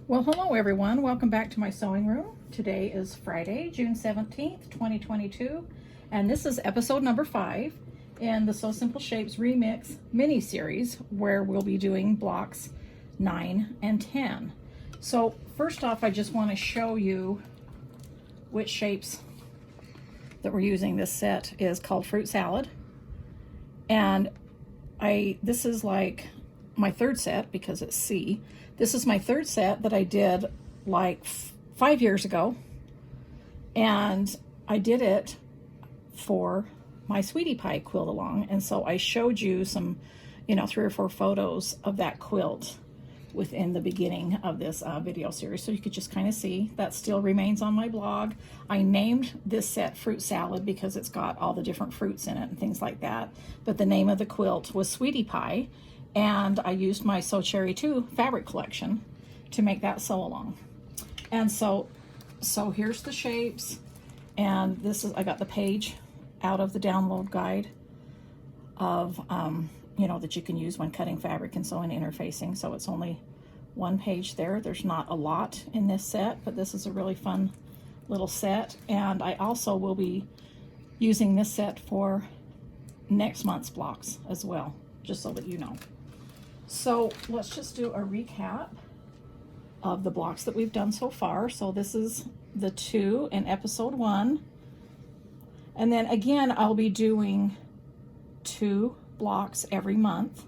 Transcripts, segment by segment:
Well, hello everyone. Welcome back to my sewing room. Today is Friday, June 17th, 2022, and this is episode number 5 in the Sew Simple Shapes Remix mini series where we'll be doing blocks 9 and 10. So first off, I just want to show you which shapes that we're using. This set is called Fruit Salad, and this is like my third set because it's C. This is my third set that I did like 5 years ago, and I did it for my Sweetie Pie quilt along, and so I showed you some, 3 or 4 photos of that quilt within the beginning of this video series, so you could just kind of see. That still remains on my blog. I named this set Fruit Salad because it's got all the different fruits in it and things like that, but the name of the quilt was Sweetie Pie, and I used my Sew Cherry 2 fabric collection to make that sew along. And so here's the shapes, and I got the page out of the download guide of that you can use when cutting fabric and sewing interfacing. So it's only one page there. There's not a lot in this set, but this is a really fun little set, and I also will be using this set for next month's blocks as well, just so that you know. So let's just do a recap of the blocks that we've done so far. So this is the 2 in episode 1. And then again, I'll be doing 2 blocks every month.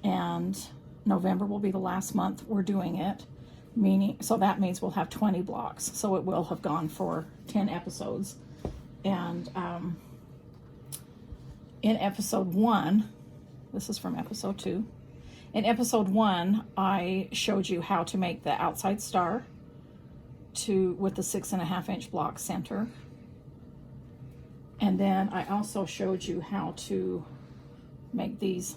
And November will be the last month we're doing it. So that means we'll have 20 blocks. So it will have gone for 10 episodes. And in episode 1, this is from episode 2. In episode 1, I showed you how to make the outside star with the 6.5 inch block center. And then I also showed you how to make these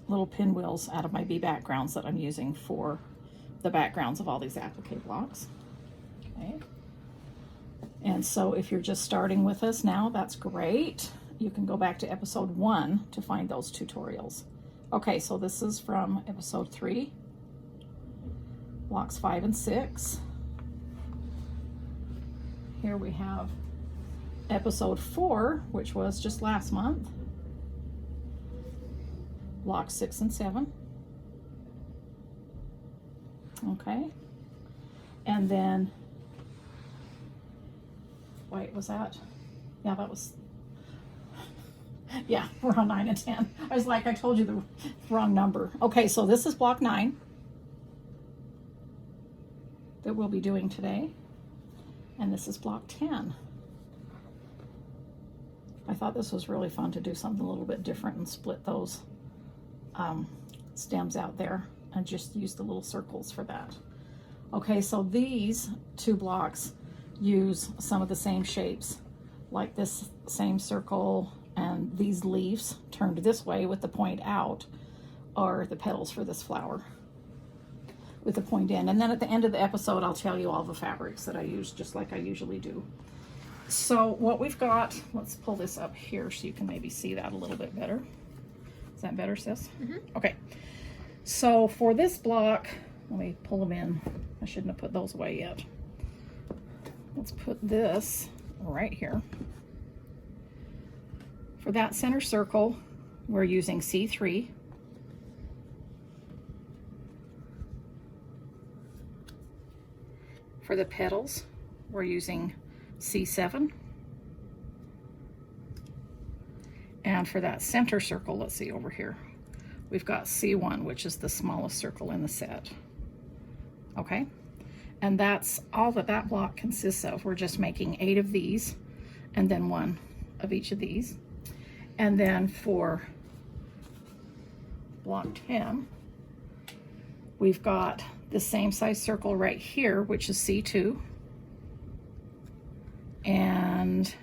little pinwheels out of my bee backgrounds that I'm using for the backgrounds of all these applique blocks. Okay. And so if you're just starting with us now, that's great. You can go back to episode 1 to find those tutorials. Okay, so this is from episode 3, blocks 5 and 6. Here we have episode 4, which was just last month, blocks 6 and 7. Okay, and then, wait, was that? Yeah, that was. Yeah, we're on 9 and 10. I was like, I told you the wrong number. Okay, so this is block 9 that we'll be doing today. And this is block 10. I thought this was really fun to do something a little bit different and split those stems out there and just use the little circles for that. Okay, so these 2 blocks use some of the same shapes, like this same circle, and these leaves turned this way with the point out are the petals for this flower with the point in. And then at the end of the episode, I'll tell you all the fabrics that I use, just like I usually do. So what we've got, let's pull this up here so you can maybe see that a little bit better. Is that better, sis? Mm-hmm. Okay. So for this block, let me pull them in. I shouldn't have put those away yet. Let's put this right here. For that center circle, we're using C3. For the petals, we're using C7. And for that center circle, let's see over here, we've got C1, which is the smallest circle in the set. Okay, and that's all that block consists of. We're just making 8 of these and then 1 of each of these. And then for block 10, we've got the same size circle right here, which is C2, and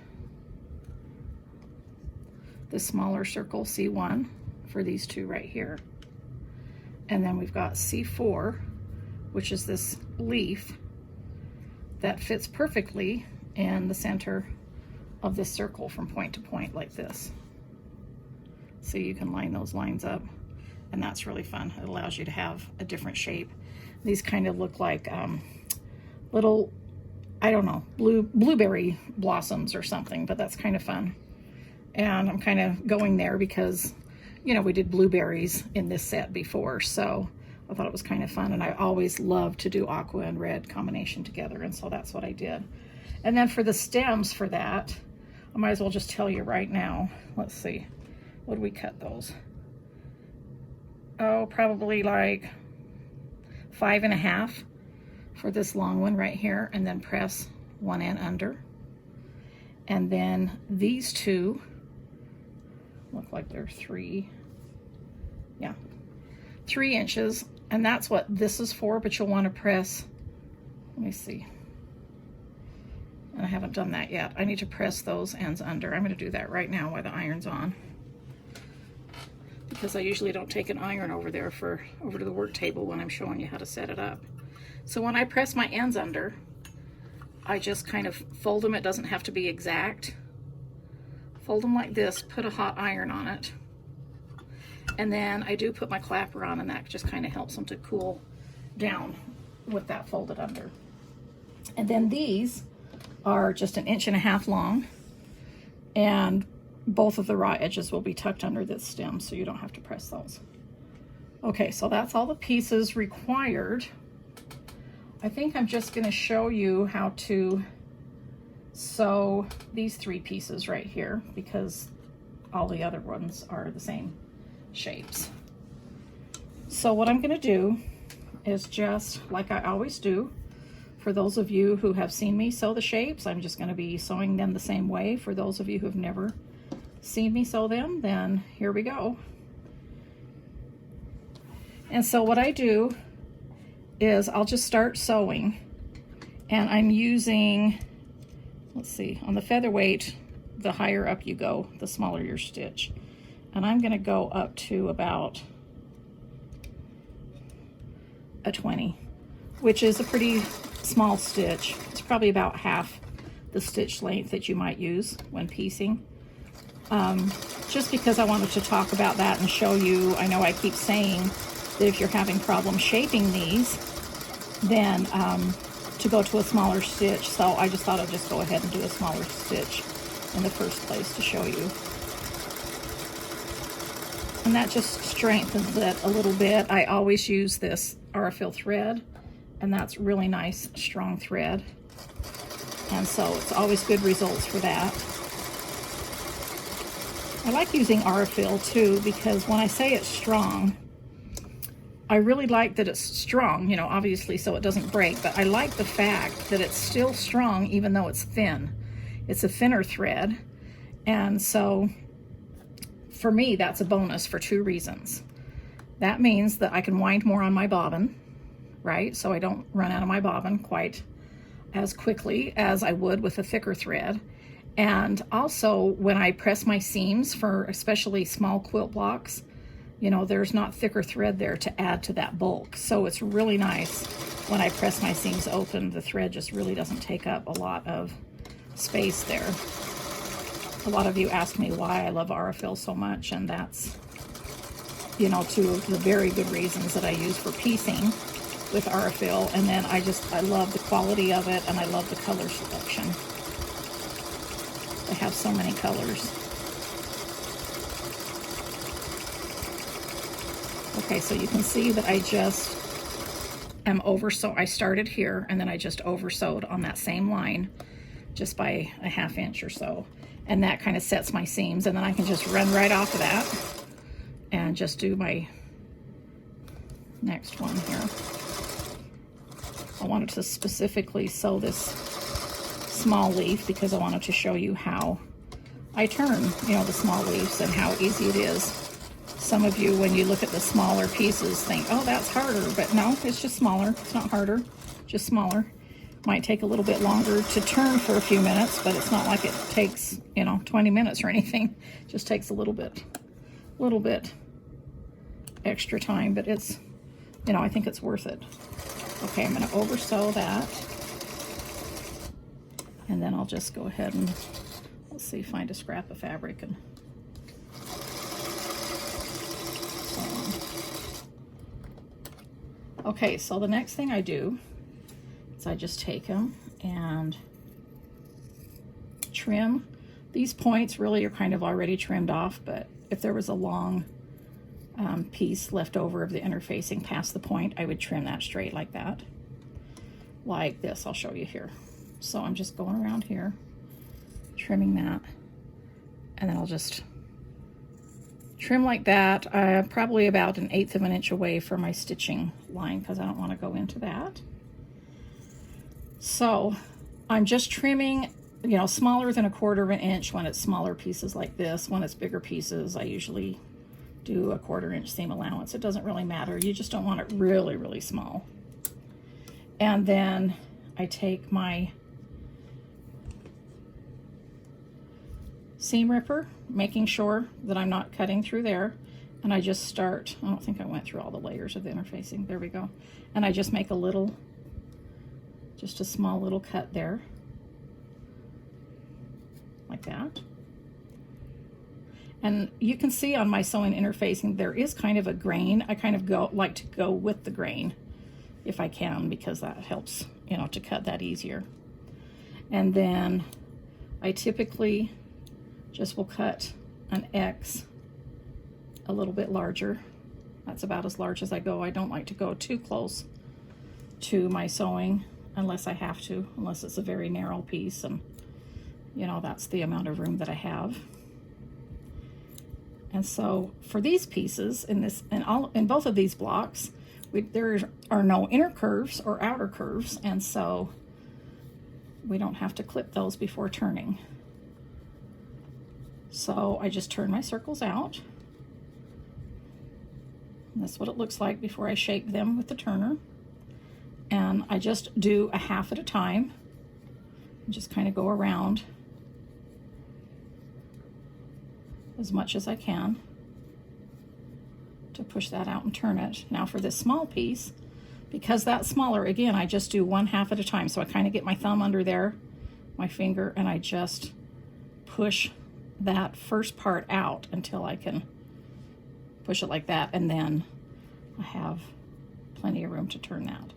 the smaller circle C1 for these 2 right here. And then we've got C4, which is this leaf that fits perfectly in the center of this circle from point to point like this. So you can line those lines up, and that's really fun. It allows you to have a different shape. These kind of look like little, I don't know, blueberry blossoms or something, but that's kind of fun. And I'm kind of going there because, you know, we did blueberries in this set before, so I thought it was kind of fun. And I always love to do aqua and red combination together, and so that's what I did. And then for the stems for that, I might as well just tell you right now. Let's see, what did we cut those? Oh, probably like 5.5 for this long one right here, and then press one end under. And then these two look like they're 3 inches, and that's what this is for, but you'll want to press, let me see, and I haven't done that yet. I need to press those ends under. I'm going to do that right now while the iron's on, because I usually don't take an iron over to the work table when I'm showing you how to set it up. So when I press my ends under, I just kind of fold them. It doesn't have to be exact. Fold them like this, put a hot iron on it, and then I do put my clapper on, and that just kind of helps them to cool down with that folded under. And then these are just 1.5 inches long, and both of the raw edges will be tucked under this stem, so you don't have to press those. Okay, so that's all the pieces required. I think I'm just going to show you how to sew these 3 pieces right here, because all the other ones are the same shapes. So what I'm going to do is, just like I always do, for those of you who have seen me sew the shapes, I'm just going to be sewing them the same way. For those of you who have never seen me sew them, then here we go. And so what I do is I'll just start sewing, and I'm using, let's see, on the featherweight, the higher up you go, the smaller your stitch. And I'm going to go up to about a 20, which is a pretty small stitch. It's probably about half the stitch length that you might use when piecing. Just because I wanted to talk about that and show you, I know I keep saying that if you're having problems shaping these, then to go to a smaller stitch. So I just thought I'd just go ahead and do a smaller stitch in the first place to show you. And that just strengthens it a little bit. I always use this Aurifil thread, and that's really nice, strong thread. And so it's always good results for that. I like using Aurifil too, because when I say it's strong, I really like that it's strong, you know, obviously so it doesn't break, but I like the fact that it's still strong even though it's thin. It's a thinner thread, and so for me that's a bonus for 2 reasons. That means that I can wind more on my bobbin, right? So I don't run out of my bobbin quite as quickly as I would with a thicker thread. And also when I press my seams for especially small quilt blocks, you know, there's not thicker thread there to add to that bulk. So it's really nice when I press my seams open, the thread just really doesn't take up a lot of space there. A lot of you ask me why I love Aurifil so much, and that's, you know, 2 of the very good reasons that I use for piecing with Aurifil. And then I love the quality of it, and I love the color selection. They have so many colors. Okay, so you can see that I just am I started here, and then I just over sewed on that same line just by a 1/2 inch or so. And that kind of sets my seams, and then I can just run right off of that and just do my next one here. I wanted to specifically sew this small leaf because I wanted to show you how I turn, you know, the small leaves and how easy it is. Some of you, when you look at the smaller pieces, think, oh, that's harder, but no, it's just smaller. It's not harder, just smaller. Might take a little bit longer to turn for a few minutes, but it's not like it takes, you know, 20 minutes or anything. It just takes a little bit extra time, but it's, you know, I think it's worth it. Okay, I'm going to over sew that, and then I'll just go ahead and, let's see, find a scrap of fabric and sew on. Okay, so the next thing I do is I just take them and trim. These points really are kind of already trimmed off, but if there was a long piece left over of the interfacing past the point, I would trim that straight like that. Like this, I'll show you here. So I'm just going around here, trimming that, and then I'll just trim like that, probably about 1/8 of an inch away from my stitching line because I don't want to go into that. So I'm just trimming, you know, smaller than 1/4 of an inch when it's smaller pieces like this. When it's bigger pieces, I usually do a 1/4 inch seam allowance. It doesn't really matter. You just don't want it really, really small. And then I take my seam ripper, making sure that I'm not cutting through there, and I just start, I don't think I went through all the layers of the interfacing, there we go, and I just make a little, just a small little cut there, like that. And you can see on my sewing interfacing there is kind of a grain. I kind of like to go with the grain if I can, because that helps, you know, to cut that easier. And then I typically just will cut an X a little bit larger. That's about as large as I go. I don't like to go too close to my sewing unless I have to, unless it's a very narrow piece, and you know, that's the amount of room that I have. And so for these pieces in this, in both of these blocks, there are no inner curves or outer curves, and so we don't have to clip those before turning. So I just turn my circles out. And that's what it looks like before I shape them with the turner. And I just do a half at a time. Just kind of go around as much as I can to push that out and turn it. Now for this small piece, because that's smaller, again, I just do 1/2 at a time. So I kind of get my thumb under there, my finger, and I just push that first part out until I can push it like that, and then I have plenty of room to turn that.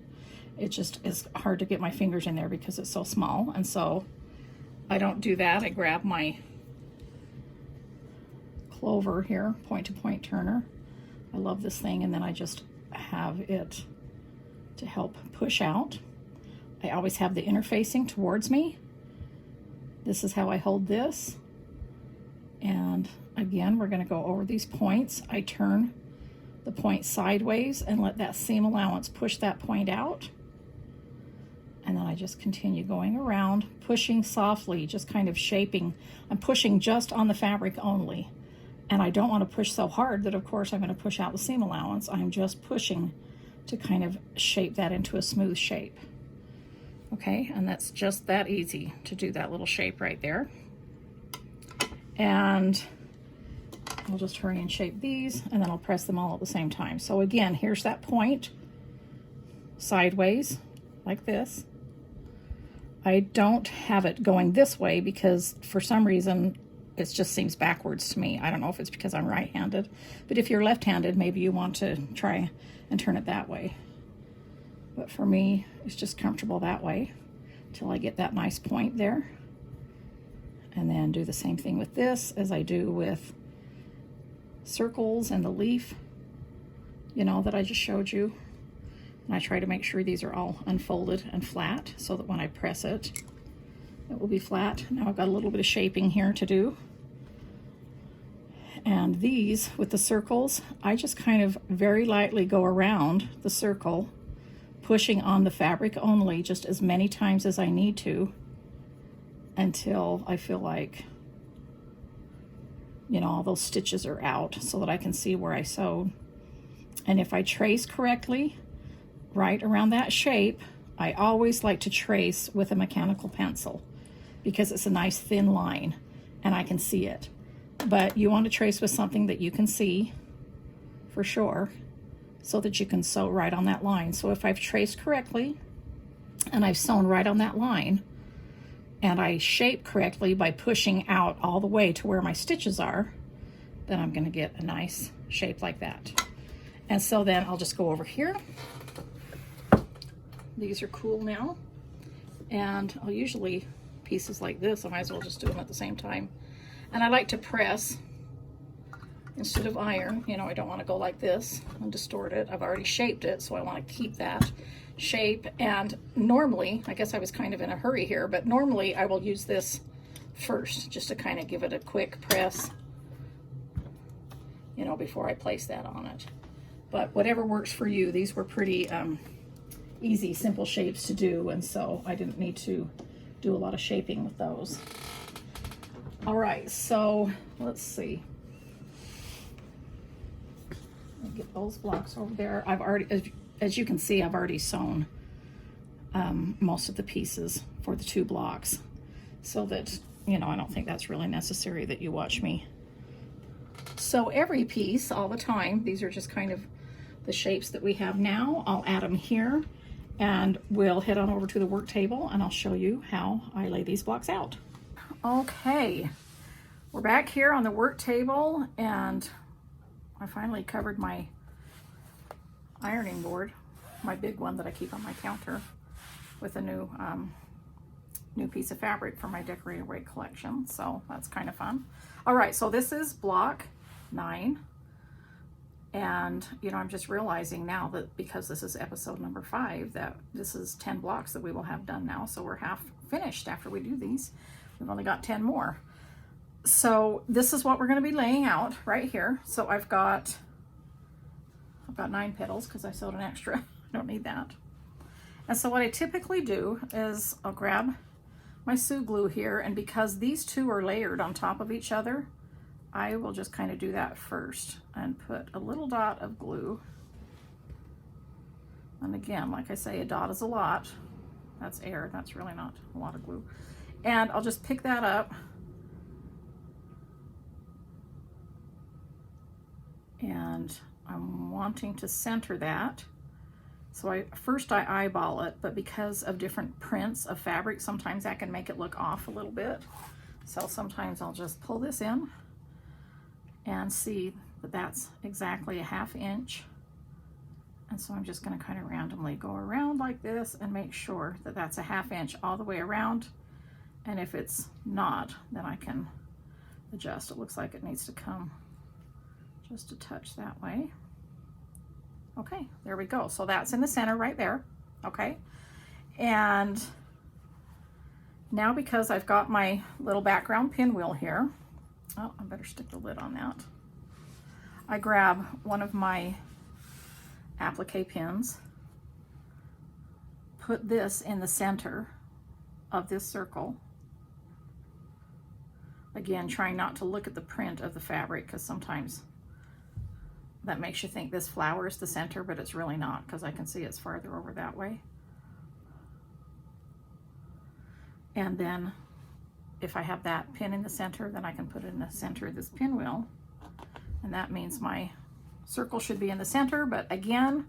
It just is hard to get my fingers in there because it's so small, and so I don't do that. I grab my clover here, point-to-point turner. I love this thing, and then I just have it to help push out. I always have the interfacing towards me. This is how I hold this. And again, we're going to go over these points. I turn the point sideways and let that seam allowance push that point out. And then I just continue going around, pushing softly, just kind of shaping. I'm pushing just on the fabric only. And I don't want to push so hard that, of course, I'm going to push out the seam allowance. I'm just pushing to kind of shape that into a smooth shape. Okay, and that's just that easy to do that little shape right there. And I'll just hurry and shape these, and then I'll press them all at the same time. So again, here's that point, sideways, like this. I don't have it going this way because for some reason it just seems backwards to me. I don't know if it's because I'm right-handed, but if you're left-handed, maybe you want to try and turn it that way. But for me, it's just comfortable that way until I get that nice point there. And then do the same thing with this as I do with circles and the leaf, you know, that I just showed you. And I try to make sure these are all unfolded and flat so that when I press it, it will be flat. Now I've got a little bit of shaping here to do. And these, with the circles, I just kind of very lightly go around the circle, pushing on the fabric only just as many times as I need to, until I feel like, you know, all those stitches are out so that I can see where I sewed. And if I trace correctly, right around that shape, I always like to trace with a mechanical pencil because it's a nice thin line and I can see it. But you want to trace with something that you can see for sure so that you can sew right on that line. So if I've traced correctly and I've sewn right on that line, and I shape correctly by pushing out all the way to where my stitches are, then I'm going to get a nice shape like that. And so then I'll just go over here These are cool now. And I'll usually, pieces like this, I might as well just do them at the same time. And I like to press instead of iron. You know, I don't want to go like this and distort it. I've already shaped it, so I want to keep that shape. And normally, I guess I was kind of in a hurry here, but normally I will use this first just to kind of give it a quick press, you know, before I place that on it. But whatever works for you. These were pretty easy, simple shapes to do, and so I didn't need to do a lot of shaping with those. All right, so let's see. I'll get those blocks over there. I've already, as you can see, I've already sewn most of the pieces for the 2 blocks, so that, you know, I don't think that's really necessary that you watch me. So every piece, all the time, these are just kind of the shapes that we have now. I'll add them here, and we'll head on over to the work table, and I'll show you how I lay these blocks out. Okay, we're back here on the work table, and I finally covered my ironing board, my big one that I keep on my counter, with a new piece of fabric for my decorated weight collection. So that's kind of fun. All right, so this is block 9. And, you know, I'm just realizing now that because this is episode number 5, that this is 10 blocks that we will have done now. So we're half finished after we do these. We've only got 10 more. So this is what we're going to be laying out right here. So I've got 9 petals because I sewed an extra. I don't need that. And so what I typically do is I'll grab my Sue glue here, and because these 2 are layered on top of each other, I will just kind of do that first and put a little dot of glue. And again, like I say, a dot is a lot. That's air, that's really not a lot of glue. And I'll just pick that up and I'm wanting to center that. So first I eyeball it, but because of different prints of fabric, sometimes that can make it look off a little bit. So sometimes I'll just pull this in and see that that's exactly a 1/2 inch. And so I'm just going to kind of randomly go around like this and make sure that that's a 1/2 inch all the way around. And if it's not, then I can adjust. It looks like it needs to come just a touch that way. Okay, there we go. So that's in the center right there. Okay, and now because I've got my little background pinwheel here, oh, I better stick the lid on that. I grab one of my applique pins, put this in the center of this circle. Again, trying not to look at the print of the fabric, because sometimes that makes you think this flower is the center, but it's really not, because I can see it's farther over that way. And then if I have that pin in the center, then I can put it in the center of this pinwheel. And that means my circle should be in the center, but again,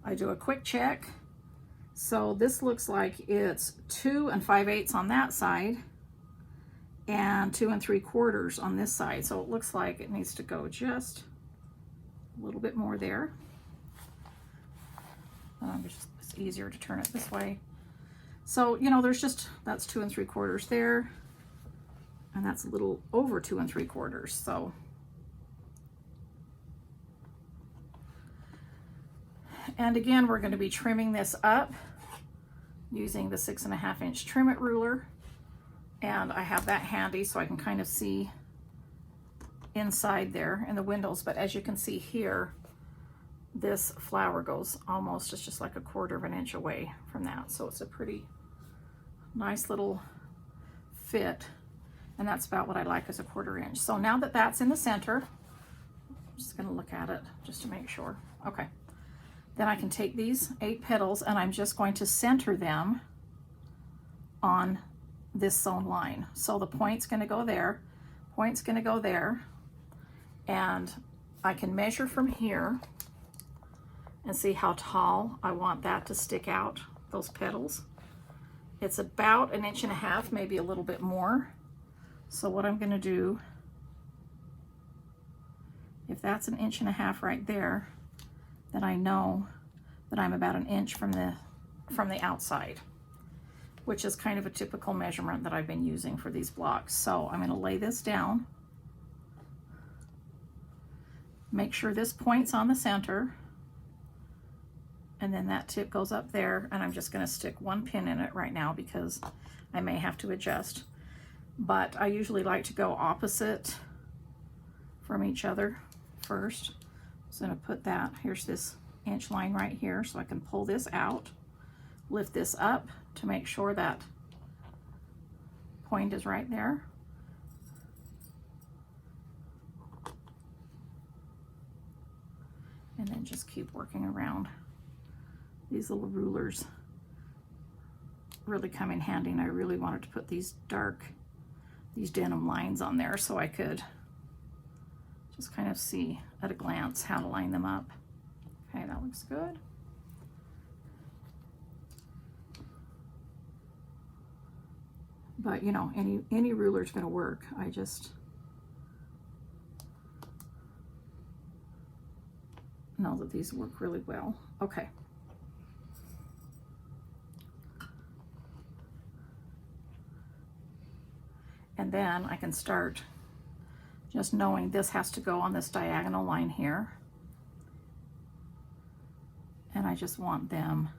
I do a quick check. So this looks like it's 2 5/8 on that side and 2 3/4 on this side. So it looks like it needs to go just a little bit more there. It's easier to turn it this way. So, you know, that's 2 3/4 there, and that's a little over 2 3/4. So, and again, we're going to be trimming this up using the 6 1/2 inch trim it ruler, and I have that handy so I can kind of see inside there in the windows. But as you can see here, this flower goes almost, it's just like a 1/4 inch away from that. So it's a pretty nice little fit, and that's about what I like, as a 1/4 inch. So now that that's in the center, I'm just going to look at it just to make sure. Okay, then I can take these 8 petals and I'm just going to center them on this sewn line. So the point's going to go there, point's going to go there, and I can measure from here and see how tall I want that to stick out, those petals. It's about 1 1/2 inches, maybe a little bit more. So what I'm going to do, if that's 1 1/2 inches right there, then I know that I'm about 1 inch from the from the outside, which is kind of a typical measurement that I've been using for these blocks. So I'm going to lay this down. Make sure this point's on the center, and then that tip goes up there, and I'm just going to stick one pin in it right now because I may have to adjust. But I usually like to go opposite from each other first. So I'm going to put that, here's this inch line right here, so I can pull this out, lift this up to make sure that point is right there. And then just keep working around. These little rulers really come in handy, and I really wanted to put these denim lines on there so I could just kind of see at a glance how to line them up. Okay, that looks good. But you know, any ruler is going to work. I just know that these work really well. Okay. And then I can start just knowing this has to go on this diagonal line here. And I just want them,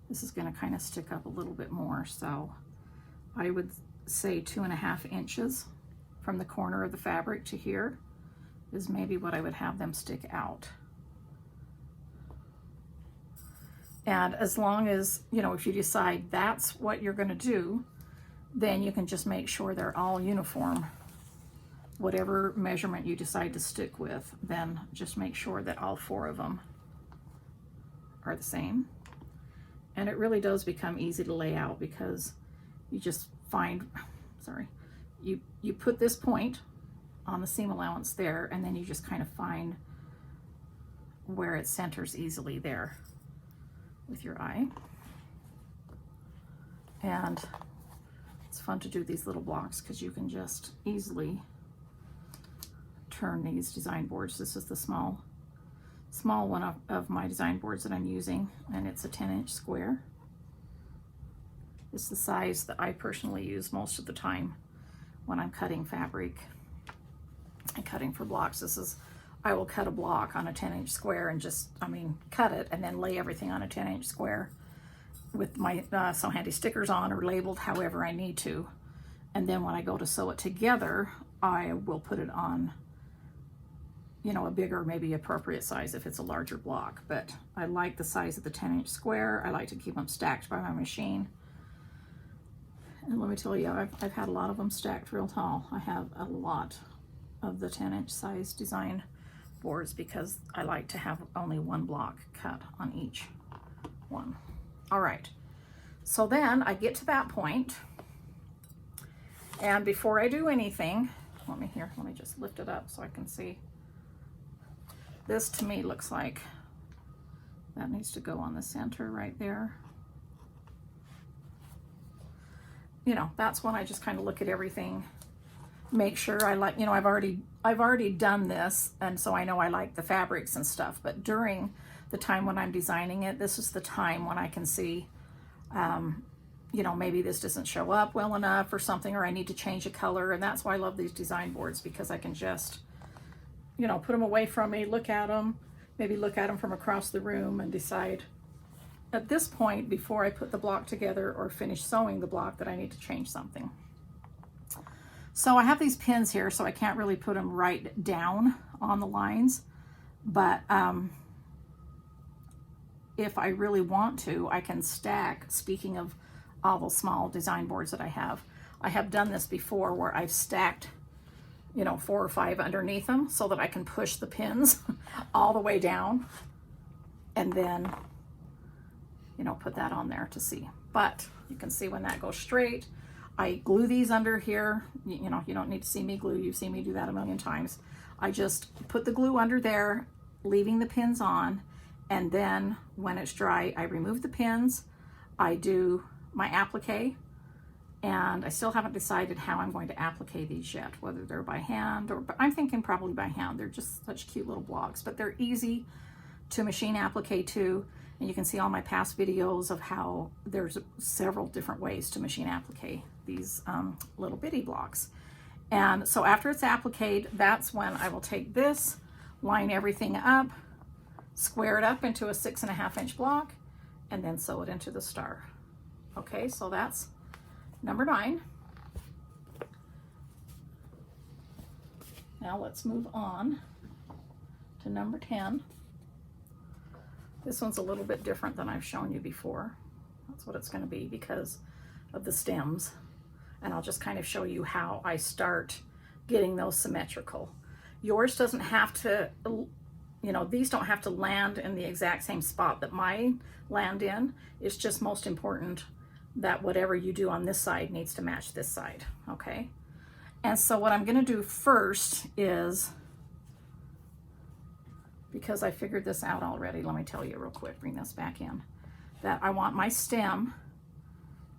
this is going to kind of stick up a little bit more. So I would say 2.5 inches from the corner of the fabric to here is maybe what I would have them stick out. And as long as, you know, if you decide that's what you're going to do, then you can just make sure they're all uniform. Whatever measurement you decide to stick with, then just make sure that all 4 of them are the same. And it really does become easy to lay out because you just find, you put this point on the seam allowance there, and then you just kind of find where it centers easily there with your eye. And it's fun to do these little blocks because you can just easily turn these design boards. This is the small one of my design boards that I'm using, and it's a 10-inch square. It's the size that I personally use most of the time when I'm cutting fabric and cutting for blocks. I will cut a block on a 10-inch square and just, cut it and then lay everything on a 10-inch square with my Sew Handy stickers on or labeled however I need to. And then when I go to sew it together, I will put it on, you know, a bigger, maybe appropriate size if it's a larger block. But I like the size of the 10-inch square. I like to keep them stacked by my machine. And let me tell you, I've had a lot of them stacked real tall. I have a lot of the 10-inch size design boards because I like to have only one block cut on each one. All right, so then I get to that point, and before I do anything, let me just lift it up so I can see. This to me looks like that needs to go on the center right there. You know, that's when I just kind of look at everything, make sure I like, you know, I've already done this, and so I know I like the fabrics and stuff, but during the time when I'm designing it, this is the time when I can see, you know, maybe this doesn't show up well enough or something, or I need to change a color. And that's why I love these design boards, because I can just, you know, put them away from me, look at them, maybe look at them from across the room and decide at this point before I put the block together or finish sewing the block that I need to change something. So I have these pins here, so I can't really put them right down on the lines, but if I really want to, I can stack, speaking of all the small design boards that I have done this before where I've stacked, you know, 4 or 5 underneath them so that I can push the pins all the way down and then, you know, put that on there to see. But you can see when that goes straight, I glue these under here. You know, you don't need to see me glue. You've seen me do that a million times. I just put the glue under there, leaving the pins on, and then when it's dry, I remove the pins. I do my applique, and I still haven't decided how I'm going to applique these yet, whether they're by hand or, but I'm thinking probably by hand. They're just such cute little blocks, but they're easy to machine applique too. And you can see all my past videos of how there's several different ways to machine applique these little bitty blocks. And so after it's appliqued, that's when I will take this, line everything up, square it up into a 6.5 inch block, and then sew it into the star. Okay, so that's number 9. Now let's move on to number 10. This one's a little bit different than I've shown you before. That's what it's going to be because of the stems. And I'll just kind of show you how I start getting those symmetrical. Yours doesn't have to, you know, these don't have to land in the exact same spot that mine land in. It's just most important that whatever you do on this side needs to match this side, okay? And so what I'm going to do first is, because I figured this out already, let me tell you real quick, bring this back in, that I want my stem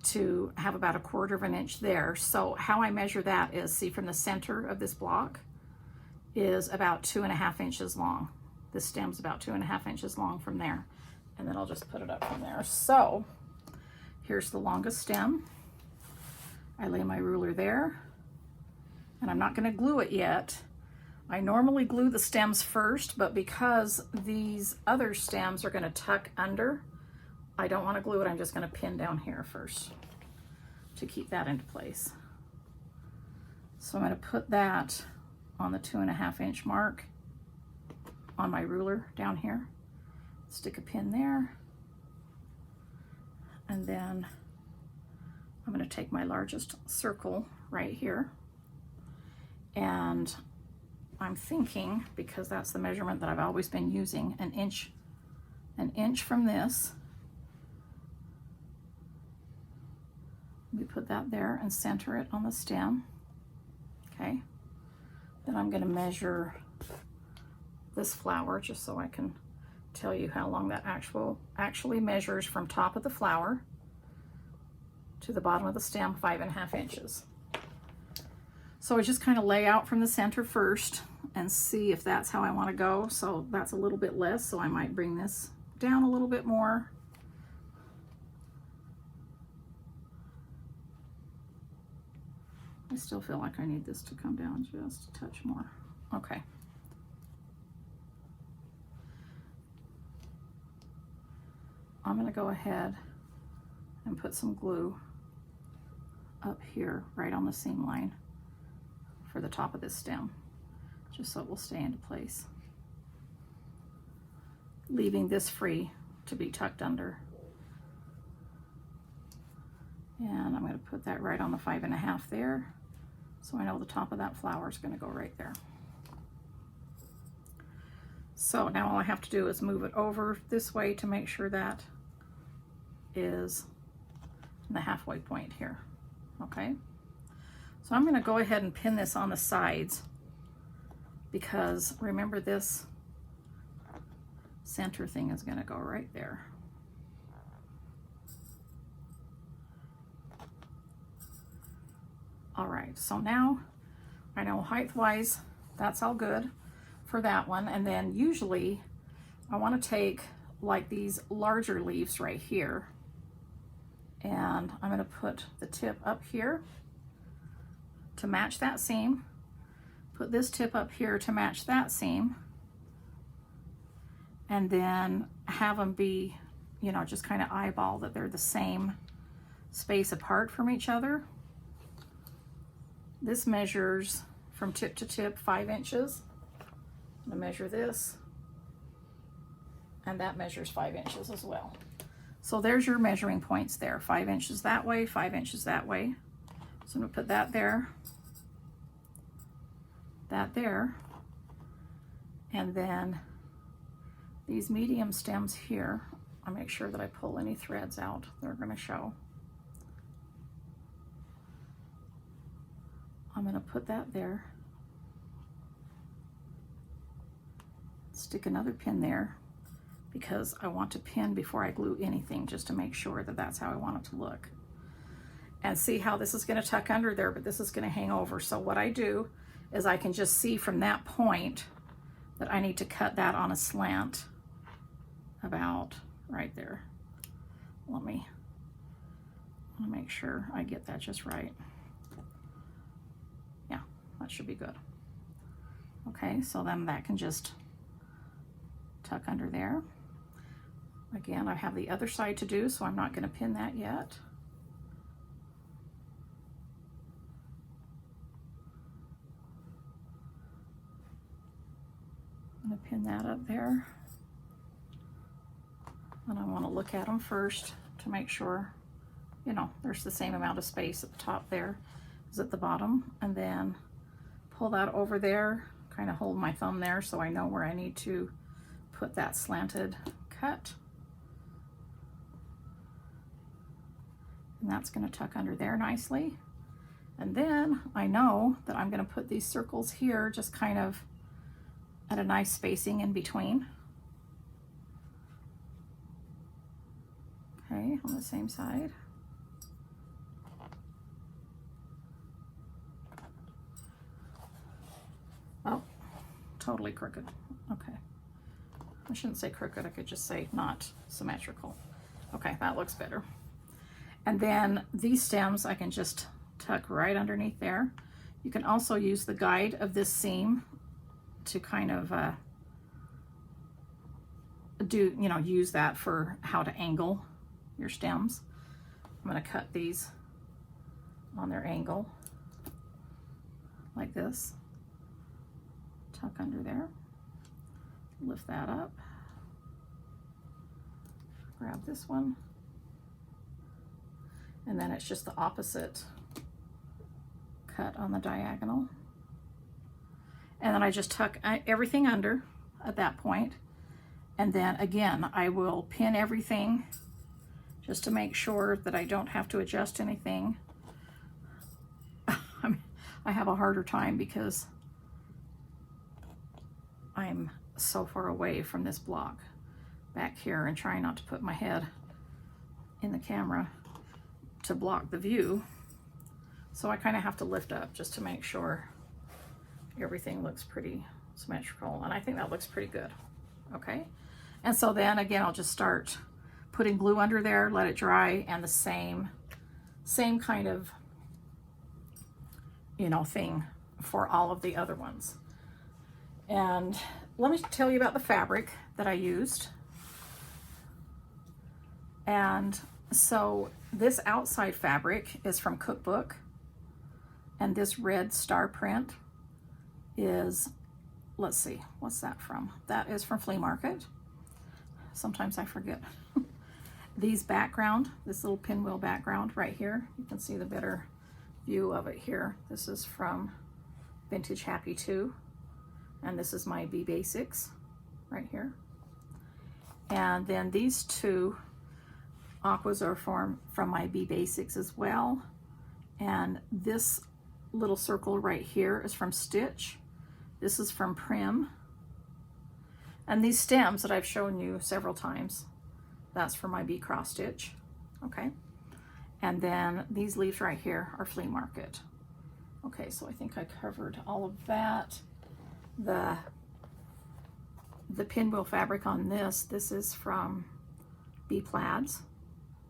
to have about 1/4 inch there. So how I measure that is, see, from the center of this block is about 2.5 inches long. This stem's about 2.5 inches long from there. And then I'll just put it up from there. So here's the longest stem. I lay my ruler there, and I'm not going to glue it yet. I normally glue the stems first, but because these other stems are going to tuck under, I don't want to glue it. I'm just going to pin down here first to keep that into place. So I'm going to put that on the 2.5 inch mark on my ruler down here. Stick a pin there. And then I'm going to take my largest circle right here. And I'm thinking, because that's the measurement that I've always been using, an inch from this. We put that there and center it on the stem. Okay. Then I'm going to measure this flower just so I can tell you how long that actually measures from top of the flower to the bottom of the stem, 5.5 inches. So I just kind of lay out from the center first and see if that's how I want to go. So that's a little bit less, so I might bring this down a little bit more. I still feel like I need this to come down just a touch more. Okay. I'm going to go ahead and put some glue up here right on the seam line for the top of this stem, just so it will stay into place, leaving this free to be tucked under. And I'm going to put that right on the 5.5 there, so I know the top of that flower is going to go right there. So now all I have to do is move it over this way to make sure that is the halfway point here. Okay, so I'm going to go ahead and pin this on the sides, because remember, this center thing is going to go right there. All right, so now I know height-wise that's all good for that one. And then usually I want to take like these larger leaves right here, and I'm going to put the tip up here to match that seam, put this tip up here to match that seam, and then have them be, you know, just kind of eyeball that they're the same space apart from each other. This measures from tip to tip 5 inches. I'm going to measure this, and that measures 5 inches as well. So there's your measuring points there, 5 inches that way, 5 inches that way. So I'm going to put that there, and then these medium stems here, I'll make sure that I pull any threads out that are going to show. I'm going to put that there, stick another pin there, because I want to pin before I glue anything, just to make sure that that's how I want it to look. And see how this is going to tuck under there, but this is going to hang over. So what I do is I can just see from that point that I need to cut that on a slant about right there. Let me make sure I get that just right. Yeah, that should be good. Okay, so then that can just tuck under there. Again, I have the other side to do, so I'm not going to pin that yet. I'm going to pin that up there. And I want to look at them first to make sure, you know, there's the same amount of space at the top there as at the bottom. And then pull that over there, kind of hold my thumb there so I know where I need to put that slanted cut. And that's going to tuck under there nicely. And then I know that I'm going to put these circles here just kind of at a nice spacing in between. Okay, on the same side. Oh, totally crooked. Okay. I shouldn't say crooked, I could just say not symmetrical. Okay, that looks better. And then these stems I can just tuck right underneath there. You can also use the guide of this seam to kind of use that for how to angle your stems. I'm going to cut these on their angle like this. Tuck under there. Lift that up. Grab this one. And then it's just the opposite cut on the diagonal. And then I just tuck everything under at that point. And then again, I will pin everything just to make sure that I don't have to adjust anything. I have a harder time because I'm so far away from this block back here and trying not to put my head in the camera to block the view. So I kind of have to lift up just to make sure everything looks pretty symmetrical, and I think that looks pretty good. Okay, and so then again I'll just start putting glue under there, let it dry, and the same kind of, you know, thing for all of the other ones. And let me tell you about the fabric that I used. And so this outside fabric is from Cookbook, and this red star print is, let's see, what's that from? That is from Flea Market. Sometimes I forget. These background, this little pinwheel background right here, you can see the better view of it here. This is from Vintage Happy 2, and this is my B Basics right here. And then these two aquas are from my B Basics as well. And this little circle right here is from Stitch. This is from Prim. And these stems that I've shown you several times, that's for my B Cross Stitch. Okay. And then these leaves right here are Flea Market. Okay, so I think I covered all of that. The pinwheel fabric on this is from B Plaids.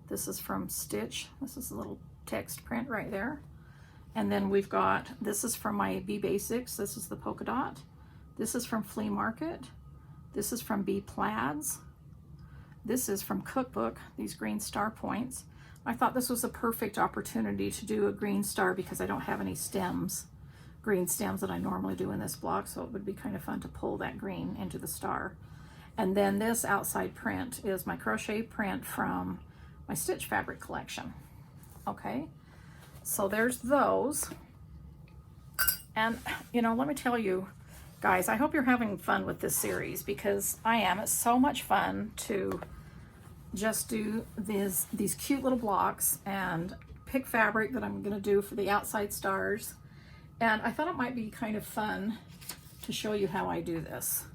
This is from Stitch. This is a little text print right there. And then we've got, this is from my B Basics. This is the polka dot. This is from Flea Market. This is from B Plaids. This is from Cookbook, these green star points. I thought this was a perfect opportunity to do a green star because I don't have any stems, green stems that I normally do in this block, so it would be kind of fun to pull that green into the star. And then this outside print is my crochet print from my Stitch fabric collection. Okay, so there's those. And you know, let me tell you guys, I hope you're having fun with this series, because I am. It's so much fun to just do these cute little blocks and pick fabric that I'm going to do for the outside stars. And I thought it might be kind of fun to show you how I do this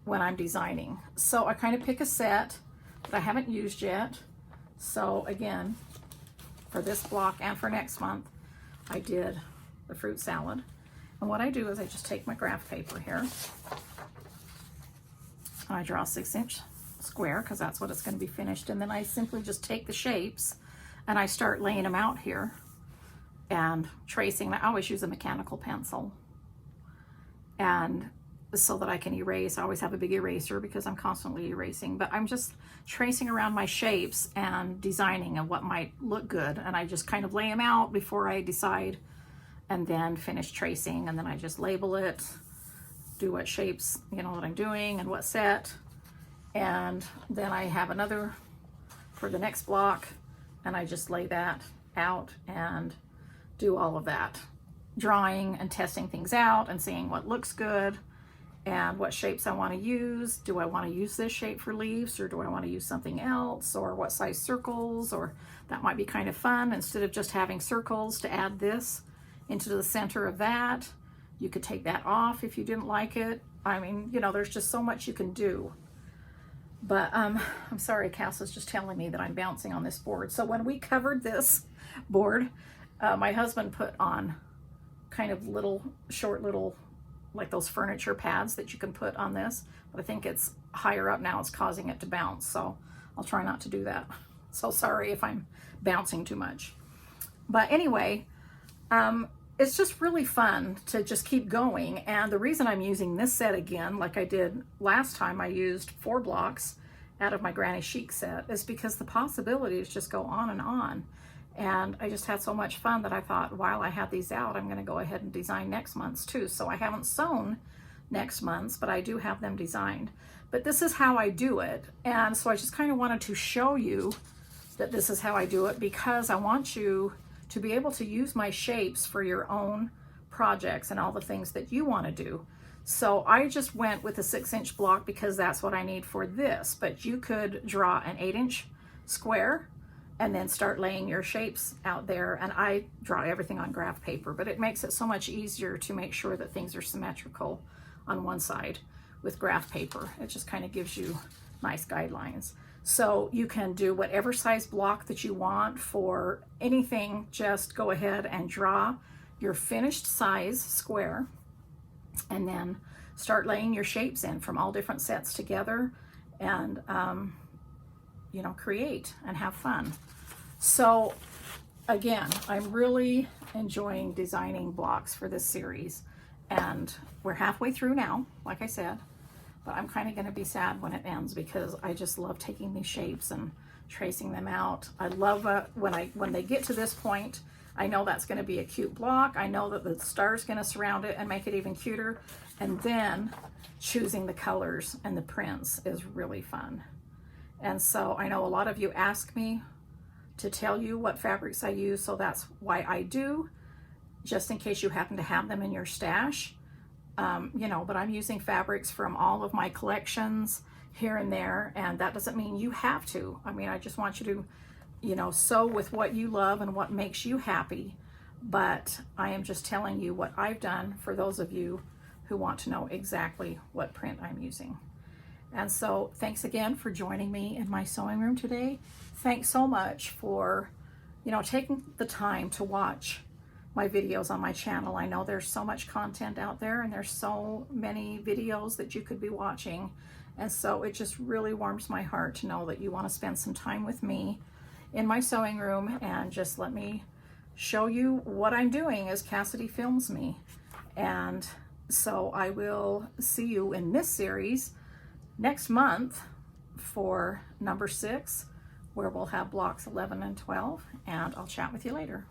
when I'm designing. So I kind of pick a set that I haven't used yet. So again, for this block and for next month, I did the fruit salad. And what I do is I just take my graph paper here, and I draw 6-inch square because that's what it's going to be finished. And then I simply just take the shapes and I start laying them out here and tracing. I always use a mechanical pencil, and so that I can erase. I always have a big eraser because I'm constantly erasing, but I'm just tracing around my shapes and designing of what might look good. And I just kind of lay them out before I decide, and then finish tracing. And then I just label it, do what shapes, you know, what I'm doing and what set. And then I have another for the next block, and I just lay that out and do all of that, drawing and testing things out and seeing what looks good and what shapes I want to use. Do I want to use this shape for leaves, or do I want to use something else, or what size circles? Or that might be kind of fun, instead of just having circles, to add this into the center of that. You could take that off if you didn't like it. I mean, you know, there's just so much you can do. But I'm sorry, Cass is just telling me that I'm bouncing on this board. So when we covered this board, my husband put on kind of short little, like those furniture pads that you can put on this. But I think it's higher up now, it's causing it to bounce. So I'll try not to do that. So sorry if I'm bouncing too much. But anyway, it's just really fun to just keep going. And the reason I'm using this set again, like I did last time, I used 4 blocks out of my Granny Chic set, is because the possibilities just go on and on. And I just had so much fun that I thought, while I have these out, I'm going to go ahead and design next month's too. So I haven't sewn next month's, but I do have them designed. But this is how I do it. And so I just kind of wanted to show you that this is how I do it, because I want you to be able to use my shapes for your own projects and all the things that you want to do. So I just went with a 6-inch block because that's what I need for this. But you could draw an 8-inch square and then start laying your shapes out there. And I draw everything on graph paper, but it makes it so much easier to make sure that things are symmetrical on one side with graph paper. It just kind of gives you nice guidelines. So you can do whatever size block that you want for anything. Just go ahead and draw your finished size square, and then start laying your shapes in from all different sets together, and you know, create and have fun. So again, I'm really enjoying designing blocks for this series, and we're halfway through now, like I said, but I'm kind of going to be sad when it ends, because I just love taking these shapes and tracing them out. I love when they get to this point, I know that's going to be a cute block. I know that the star's going to surround it and make it even cuter. And then choosing the colors and the prints is really fun. And so I know a lot of you ask me to tell you what fabrics I use, so that's why I do, just in case you happen to have them in your stash. You know, but I'm using fabrics from all of my collections here and there, and that doesn't mean you have to. I mean, I just want you to, you know, sew with what you love and what makes you happy. But I am just telling you what I've done for those of you who want to know exactly what print I'm using. And so thanks again for joining me in my sewing room today. Thanks so much for, you know, taking the time to watch my videos on my channel. I know there's so much content out there, and there's so many videos that you could be watching. And so it just really warms my heart to know that you want to spend some time with me in my sewing room and just let me show you what I'm doing as Cassidy films me. And so I will see you in this series next month for number 6, where we'll have blocks 11 and 12, and I'll chat with you later.